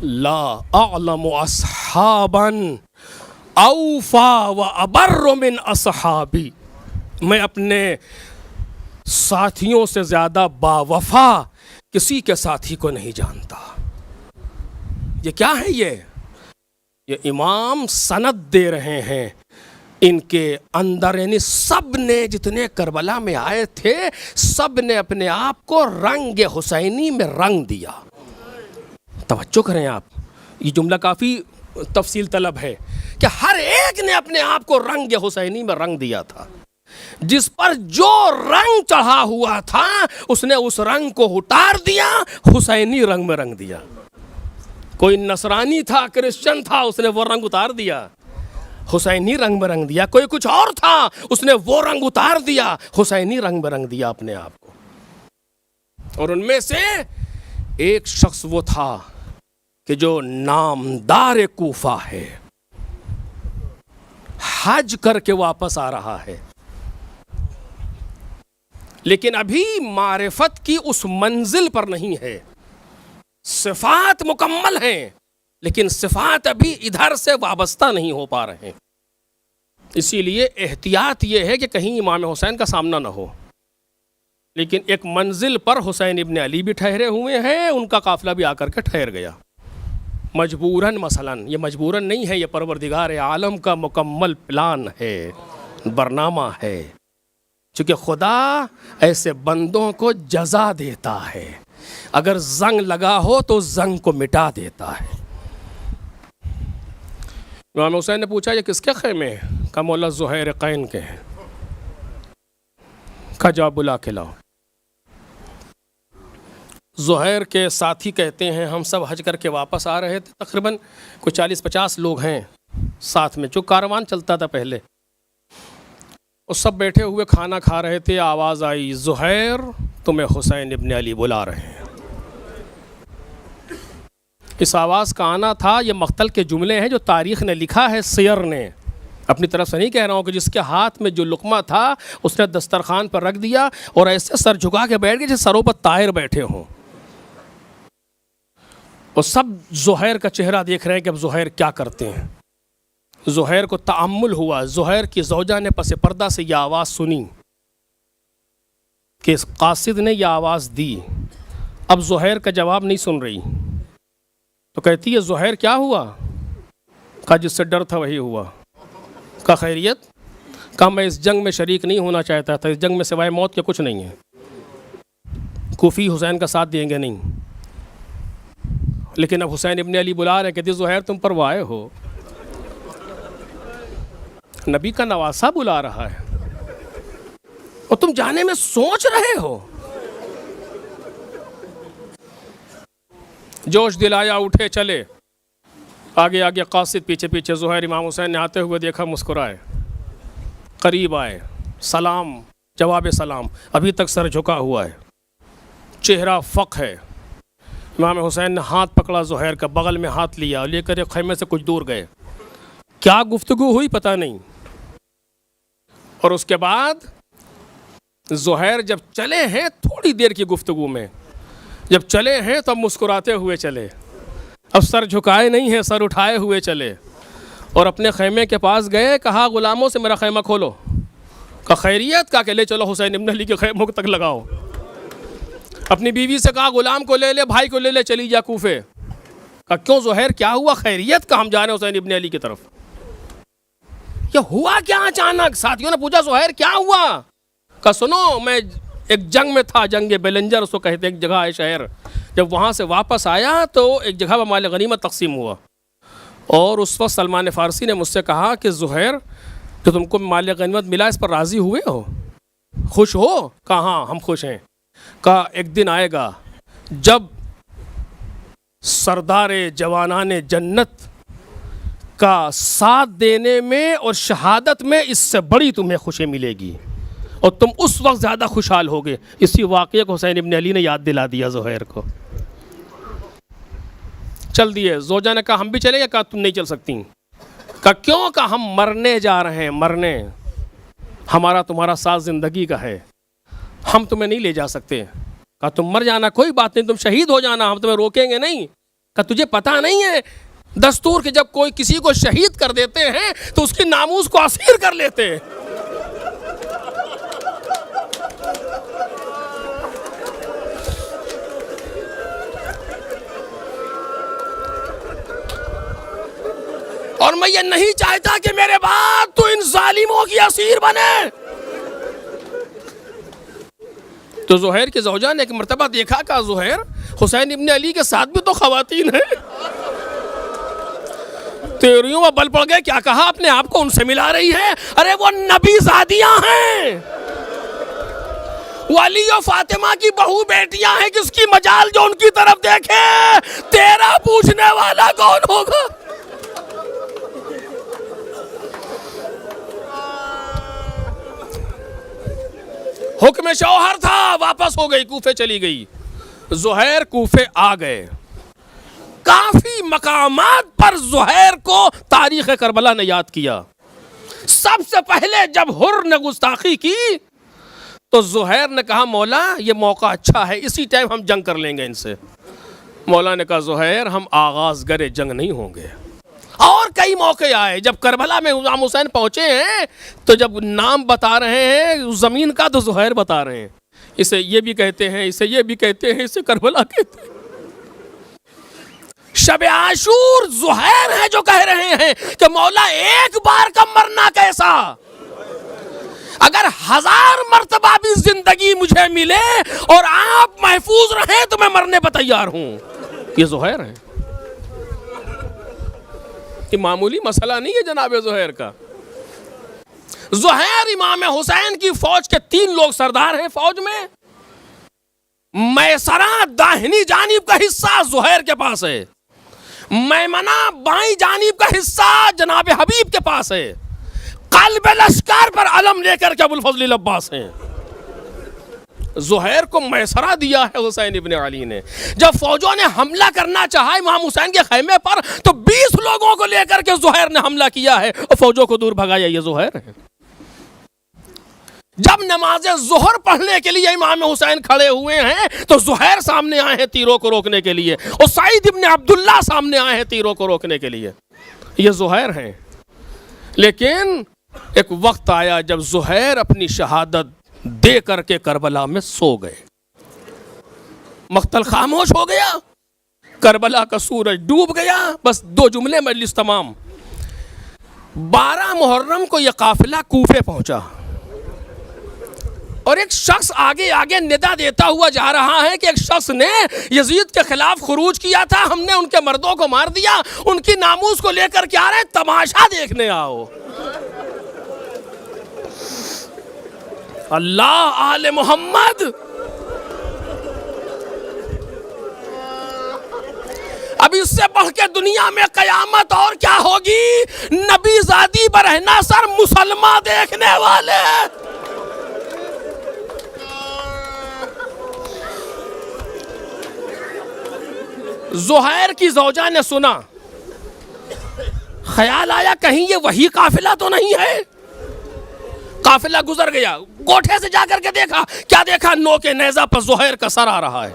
لا اعلم اصحابا اوفا و ابر من اصحابی، میں اپنے ساتھیوں سے زیادہ باوفا کسی کے ساتھی کو نہیں جانتا۔ یہ کیا ہے؟ یہ امام سند دے رہے ہیں ان کے اندر، یعنی سب نے جتنے کربلا میں آئے تھے سب نے اپنے آپ کو رنگ حسینی میں رنگ دیا۔ توجہ کریں آپ، یہ جملہ کافی تفصیل طلب ہے کہ ہر ایک نے اپنے آپ کو رنگ حسینی میں رنگ دیا تھا۔ جس پر جو رنگ چڑھا ہوا تھا اس نے اس رنگ کو اتار دیا، حسینی رنگ میں رنگ دیا۔ کوئی نصرانی تھا، کرسچن تھا، اس نے وہ رنگ اتار دیا، حسینی رنگ میں رنگ دیا۔ کوئی کچھ اور تھا، اس نے وہ رنگ اتار دیا، حسینی رنگ میں رنگ دیا اپنے آپ کو۔ اور ان میں سے ایک شخص وہ تھا کہ جو نامدار کوفہ ہے، حج کر کے واپس آ رہا ہے، لیکن ابھی معرفت کی اس منزل پر نہیں ہے۔ صفات مکمل ہیں لیکن صفات ابھی ادھر سے وابستہ نہیں ہو پا رہے ہیں۔ اسی لیے احتیاط یہ ہے کہ کہیں امام حسین کا سامنا نہ ہو۔ لیکن ایک منزل پر حسین ابن علی بھی ٹھہرے ہوئے ہیں، ان کا قافلہ بھی آ کر کے ٹھہر گیا مجبوراً۔ مثلاً یہ مجبوراً نہیں ہے، یہ پروردگار عالم کا مکمل پلان ہے، برنامہ ہے، چونکہ خدا ایسے بندوں کو جزا دیتا ہے۔ اگر زنگ لگا ہو تو زنگ کو مٹا دیتا ہے۔ امام حسین نے پوچھا یہ کس کے خیمے ہیں؟ کہا مولا زہیر قین کے ہیں۔ کہا جاؤ بلا کے لاؤ۔ زہیر کے ساتھی کہتے ہیں ہم سب حج کر کے واپس آ رہے تھے، تقریباً کوئی 40-50 لوگ ہیں ساتھ میں، جو کاروان چلتا تھا پہلے، اور سب بیٹھے ہوئے کھانا کھا رہے تھے۔ آواز آئی زہیر تمہیں حسین ابن علی بلا رہے ہیں۔ اس آواز کا آنا تھا، یہ مقتل کے جملے ہیں جو تاریخ نے لکھا ہے، سیر نے، اپنی طرف سے نہیں کہہ رہا ہوں، کہ جس کے ہاتھ میں جو لقمہ تھا اس نے دسترخوان پر رکھ دیا اور ایسے سر جھکا کے بیٹھ گئے جیسے سروں پر طائر بیٹھے ہوں، اور سب زہیر کا چہرہ دیکھ رہے ہیں کہ اب زہیر کیا کرتے ہیں۔ زہیر کو تأمل ہوا، زہیر کی زوجہ نے پس پردہ سے یہ آواز سنی کہ قاصد نے یہ آواز دی۔ اب زہیر کا جواب نہیں سن رہی، تو کہتی ہے زہیر کیا ہوا؟ کہا جس سے ڈر تھا وہی ہوا۔ کہا خیریت؟ کہا میں اس جنگ میں شریک نہیں ہونا چاہتا تھا، اس جنگ میں سوائے موت کے کچھ نہیں ہے، کوفی حسین کا ساتھ دیں گے نہیں، لیکن اب حسین ابن علی بلا رہے، کہتی زہیر تم پروائے ہو، نبی کا نواسہ بلا رہا ہے اور تم جانے میں سوچ رہے ہو۔ جوش دلایا، اٹھے چلے، آگے آگے قاصد، پیچھے پیچھے زہیر۔ امام حسین نے آتے ہوئے دیکھا، مسکرائے، قریب آئے، سلام، جواب سلام، ابھی تک سر جھکا ہوا ہے، چہرہ فق ہے۔ امام حسین نے ہاتھ پکڑا زہیر کا، بغل میں ہاتھ لیا، لے کر ایک خیمے سے کچھ دور گئے۔ کیا گفتگو ہوئی پتہ نہیں، اور اس کے بعد زہیر جب چلے ہیں تھوڑی دیر کی گفتگو میں، جب چلے ہیں تو اب مسکراتے ہوئے چلے، اب سر جھکائے نہیں ہیں، سر اٹھائے ہوئے چلے، اور اپنے خیمے کے پاس گئے، کہا غلاموں سے میرا خیمہ کھولو۔ کہا خیریت؟ کہا کہ لے چلو حسین ابن علی کے خیموں تک لگاؤ۔ اپنی بیوی سے کہا غلام کو لے لے، بھائی کو لے لے، چلی جا کوفے۔ کہا کیوں زہیر کیا ہوا؟ خیریت؟ کہا ہم جا رہے ہیں حسین ابن علی کی طرف۔ یہ ہوا کیا اچانک؟ ساتھیوں نے پوچھا زہیر کیا ہوا؟ کہا سنو میں ایک جنگ میں تھا، جنگ بلنجر اس کو کہتے، ایک جگہ ہے شہر، جب وہاں سے واپس آیا تو ایک جگہ پر مال غنیمت تقسیم ہوا، اور اس وقت سلمان فارسی نے مجھ سے کہا کہ زہیر جو تم کو مال غنیمت ملا اس پر راضی ہوئے ہو، خوش ہو؟ کہا ہاں ہم خوش ہیں۔ کہا ایک دن آئے گا جب سردار جوانان جنت کا ساتھ دینے میں اور شہادت میں اس سے بڑی تمہیں خوشی ملے گی، اور تم اس وقت زیادہ خوشحال ہوگے۔ اسی واقعے کو حسین ابن علی نے یاد دلا دیا زہیر کو۔ چل دیے۔ زوجہ نے کہا ہم بھی چلیں گے؟ کہا تم نہیں چل سکتی۔ کہا کیوں؟ کہا ہم مرنے جا رہے ہیں، مرنے، ہمارا تمہارا ساتھ زندگی کا ہے، ہم تمہیں نہیں لے جا سکتے۔ کہا تم مر جانا کوئی بات نہیں، تم شہید ہو جانا، ہم تمہیں روکیں گے نہیں، کہ تجھے پتا نہیں ہے دستور کہ جب کوئی کسی کو شہید کر دیتے ہیں تو اس کی ناموس کو اسیر کر لیتے ہیں. اور میں یہ نہیں چاہتا کہ میرے بعد تو ان ظالموں کی اسیر بنے. تو زہیر کی زوجہ نے ایک مرتبہ دیکھا کہ زہیر حسین ابن علی کے ساتھ بھی تو خواتین ہیں. تیریوں میں بل پڑ گئے. کیا کہا؟ اپنے آپ کو ان سے ملا رہی ہے. ارے وہ نبی زادیاں ہیں, وہ علی و فاطمہ کی بہو بیٹیاں ہیں. کس کی مجال جو ان کی طرف دیکھے. تیرا پوچھنے والا کون ہوگا؟ حکم شوہر تھا, واپس ہو گئی, کوفے چلی گئی. زہیر کوفے آ گئے. کافی مقامات پر زہیر کو تاریخ کربلا نے یاد کیا. سب سے پہلے جب حر نے گستاخی کی تو زہیر نے کہا مولا یہ موقع اچھا ہے, اسی ٹائم ہم جنگ کر لیں گے ان سے. مولا نے کہا زہیر ہم آغاز گرے جنگ نہیں ہوں گے. اور کئی موقع آئے جب کربلا میں امام حسین پہنچے ہیں تو جب نام بتا رہے ہیں زمین کا تو زہیر بتا رہے ہیں. اسے یہ بھی کہتے ہیں, اسے یہ بھی کہتے ہیں, اسے کربلا کہتے ہیں. شب عاشور زہیر ہے جو کہہ رہے ہیں کہ مولا ایک بار کا مرنا کیسا, اگر 1000 مرتبہ بھی زندگی مجھے ملے اور آپ محفوظ رہیں تو میں مرنے پر تیار ہوں. یہ زہیر ہے. یہ معمولی مسئلہ نہیں ہے جناب زہیر کا. زہیر امام حسین کی فوج کے 3 لوگ سردار ہیں فوج میں. میسرہ داہنی جانب کا حصہ زہیر کے پاس ہے, میمنہ بائیں جانب کا حصہ جناب حبیب کے پاس ہے, قلب لشکر پر علم لے کر کے ابوالفضل عباس ہیں. زہیر کو میسرہ دیا ہے حسین ابن علی نے. جب فوجوں نے حملہ کرنا چاہا امام حسین کے خیمے پر تو 20 لوگوں کو لے کر کے زہیر نے حملہ کیا ہے اور فوجوں کو دور بھگایا. یہ زہیر ہے. جب نماز ظہر پڑھنے کے لیے امام حسین کھڑے ہوئے ہیں تو زہیر سامنے آئے ہیں تیروں کو روکنے کے لیے, اور سعید ابن عبداللہ سامنے آئے ہیں تیروں کو روکنے کے لیے. یہ زہیر ہیں. لیکن ایک وقت آیا جب زہیر اپنی شہادت دے کر کے کربلا میں سو گئے. مقتل خاموش ہو گیا, کربلا کا سورج ڈوب گیا. بس 2 جملے مجلس تمام. 12 محرم کو یہ قافلہ کوفے پہنچا اور ایک شخص آگے آگے ندا دیتا ہوا جا رہا ہے کہ ایک شخص نے یزید کے خلاف خروج کیا تھا, ہم نے ان کے مردوں کو مار دیا, ان کی ناموس کو لے کر کے آ رہے ہیں, تماشا دیکھنے آؤ. اللہ آل محمد. اب اس سے بڑھ کے دنیا میں قیامت اور کیا ہوگی. نبی زادی برہنہ سر مسلمان دیکھنے والے. زہیر کی زوجہ نے سنا, خیال آیا کہیں یہ وہی قافلہ تو نہیں ہے. قافلہ گزر گیا, کوٹھے سے جا کر کے دیکھا, کیا دیکھا, نو کے نیزہ پر زہیر کا سر آ رہا ہے.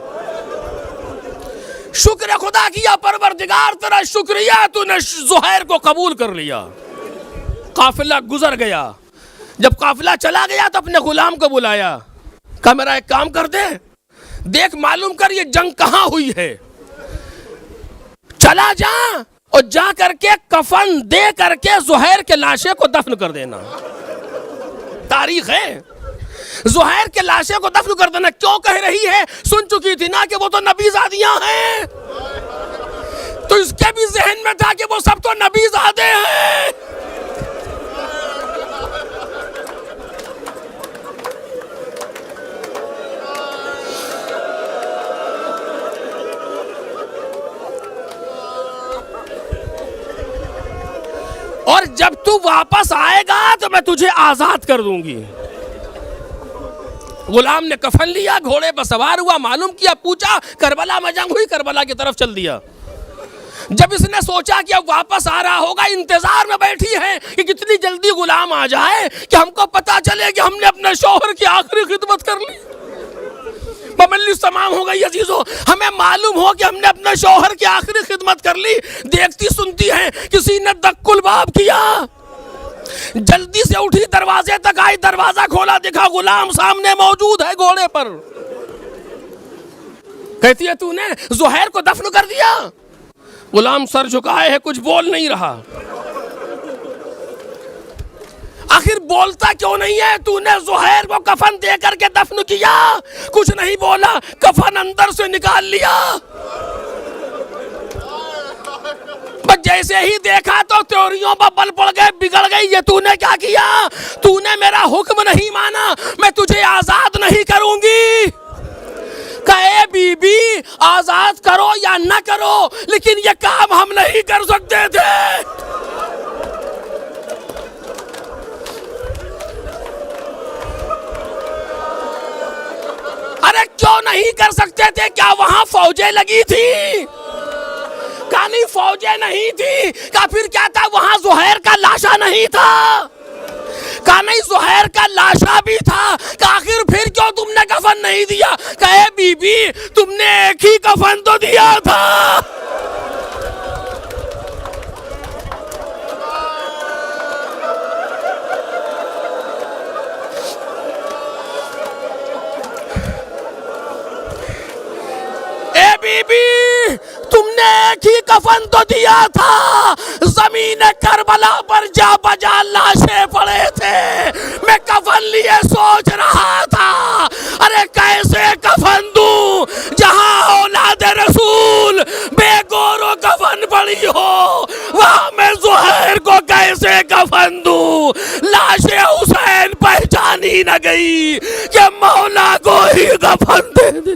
شکر خدا کیا پروردگار تیرا شکریہ, تو نے زہیر کو قبول کر لیا. قافلہ گزر گیا. جب قافلہ چلا گیا تو اپنے غلام کو بلایا, کہا میرا ایک کام کر دے, دیکھ معلوم کر یہ جنگ کہاں ہوئی ہے, چلا جا اور جا کر کے کفن دے کر کے زہیر کے لاشے کو دفن کر دینا. تاریخ ہے, زہیر کے لاشے کو دفن کر دینا. کیوں کہہ رہی ہے, سن چکی تھی نا کہ وہ تو نبی زادیاں ہیں, تو اس کے بھی ذہن میں تھا کہ وہ سب تو نبی زادے ہیں. اور جب تو واپس آئے گا تو میں تجھے آزاد کر دوں گی. غلام نے کفن لیا, گھوڑے پر سوار ہوا, معلوم کیا, پوچھا کربلا میں جنگ ہوئی, کربلا کی طرف چل دیا. جب اس نے سوچا کہ اب واپس آ رہا ہوگا, انتظار میں بیٹھی ہے کہ کتنی جلدی غلام آ جائے کہ ہم کو پتا چلے کہ ہم نے اپنے شوہر کی آخری خدمت کر لی. مجلس تمام ہو گئی عزیزو. ہمیں معلوم ہو کہ ہم نے اپنے شوہر کی آخری خدمت کر لی. دیکھتی سنتی ہیں کسی نے دق الباب کیا, جلدی سے اٹھی دروازے تک آئی, دروازہ کھولا, دیکھا غلام سامنے موجود ہے گھوڑے پر. کہتی ہے تو نے زہیر کو دفن کر دیا؟ غلام سر جھکائے ہے, کچھ بول نہیں رہا. آخر بولتا کیوں نہیں ہے؟ تو نے زہیر کو کفن دے کر کے دفن کیا, کچھ نہیں بولا, کفن اندر سے نکال لیا. بس جیسے ہی دیکھا تو تیوریوں پر بل پڑ گئے, بگڑ گئی. یہ تو نے کیا کیا؟ تو نے میرا حکم نہیں مانا, میں تجھے آزاد نہیں کروں گی. کہے بی بی آزاد کرو یا نہ کرو, لیکن یہ کام ہم نہیں کر سکتے تھے. ارے کیوں نہیں کر سکتے تھے؟ کیا وہاں فوجیں لگی تھی؟ کہا نہیں فوجیں نہیں تھی. کہا پھر کیا تھا؟ وہاں زہیر کا لاشا نہیں تھا. کہا نہیں زہیر کا لاشا بھی تھا. کہا آخر پھر کیوں تم نے کفن نہیں دیا؟ کہے بی بی تم نے ایک ہی کفن تو دیا تھا. اے بی بی تم نے ایک ہی کفن تو دیا تھا. زمین کربلا پر جا بجا لاشیں پڑے تھے, میں کفن لیے سوچ رہا تھا ارے کیسے کفن دوں جہاں اولاد رسول بے گور و کفن پڑی ہو, وہاں میں زہیر کو کیسے کفن دوں. لاش حسین پہچانی نہ گئی کہ مولا کو ہی کفن دے دے.